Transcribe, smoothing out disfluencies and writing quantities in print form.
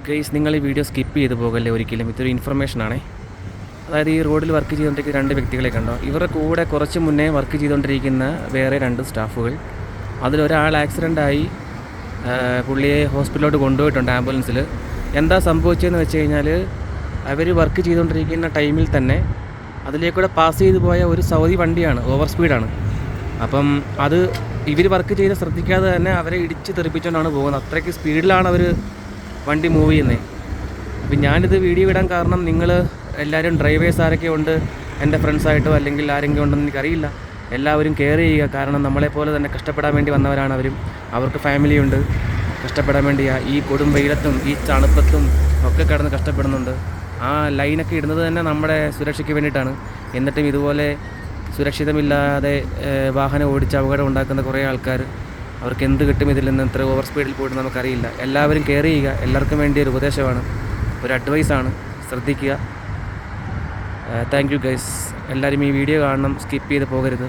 Guys, നിങ്ങൾ ഈ video skip ചെയ്ത് പോകല്ലേ ഒരിക്കലും. ഇതൊരു ഇൻഫർമേഷനാണേ. അതായത് ഈ റോഡിൽ വർക്ക് ചെയ്തുകൊണ്ടിരിക്കുന്ന 2 വ്യക്തികളെ കണ്ടോ? ഇവരുടെ കൂടെ കുറച്ച് മുന്നേ വർക്ക് ചെയ്തുകൊണ്ടിരിക്കുന്ന വേറെ 2 സ്റ്റാഫുകൾ. അതിലൊരാൾ ആക്സിഡൻ്റായി, പുള്ളിയെ ഹോസ്പിറ്റലിലോട്ട് കൊണ്ടുപോയിട്ടുണ്ട് ആംബുലൻസിൽ. എന്താ സംഭവിച്ചതെന്ന് വെച്ച് കഴിഞ്ഞാൽ, അവർ വർക്ക് ചെയ്തുകൊണ്ടിരിക്കുന്ന ടൈമിൽ തന്നെ അതിലേക്കൂടെ പാസ് ചെയ്തു പോയ ഒരു സൗദി വണ്ടിയാണ്, ഓവർ സ്പീഡാണ്. അപ്പം അത് ഇവർ വർക്ക് ചെയ്ത് ശ്രദ്ധിക്കാതെ തന്നെ അവരെ ഇടിച്ച് തെറിപ്പിച്ചുകൊണ്ടാണ് പോകുന്നത്. അത്രയ്ക്ക് സ്പീഡിലാണ് അവർ വണ്ടി മൂവ് ചെയ്യുന്നത്. അപ്പം ഞാനിത് വീഡിയോ ഇടാൻ കാരണം, നിങ്ങൾ എല്ലാവരും ഡ്രൈവേഴ്സ് ആരൊക്കെ ഉണ്ട്, എൻ്റെ ഫ്രണ്ട്സായിട്ടോ അല്ലെങ്കിൽ ആരെങ്കിലും ഉണ്ടെന്ന് എനിക്കറിയില്ല, എല്ലാവരും കെയർ ചെയ്യുക. കാരണം നമ്മളെപ്പോലെ തന്നെ കഷ്ടപ്പെടാൻ വേണ്ടി വന്നവരാണ് അവരും. അവർക്ക് ഫാമിലിയുണ്ട്, കഷ്ടപ്പെടാൻ വേണ്ടി ഈ കൊടും വെയിലത്തും ഈ തണുപ്പത്തും ഒക്കെ കിടന്ന് കഷ്ടപ്പെടുന്നുണ്ട്. ആ ലൈനൊക്കെ ഇടുന്നത് തന്നെ നമ്മുടെ സുരക്ഷയ്ക്ക് വേണ്ടിയിട്ടാണ്. എന്നിട്ടും ഇതുപോലെ സുരക്ഷിതമില്ലാതെ വാഹനം ഓടിച്ച് അപകടം ഉണ്ടാക്കുന്ന കുറേ ആൾക്കാർ, അവർക്ക് എന്ത് കിട്ടും ഇതിൽ നിന്ന്? ഇത്ര ഓവർ സ്പീഡിൽ പോയിട്ട് നമുക്കറിയില്ല. എല്ലാവരും കെയർ ചെയ്യുക. എല്ലാവർക്കും വേണ്ടി ഒരു ഉപദേശമാണ്, ഒരു അഡ്വൈസാണ്. ശ്രദ്ധിക്കുക. Thank you guys. എല്ലാവരും ഈ വീഡിയോ കാണണം, സ്കിപ്പ് ചെയ്ത് പോകരുത്.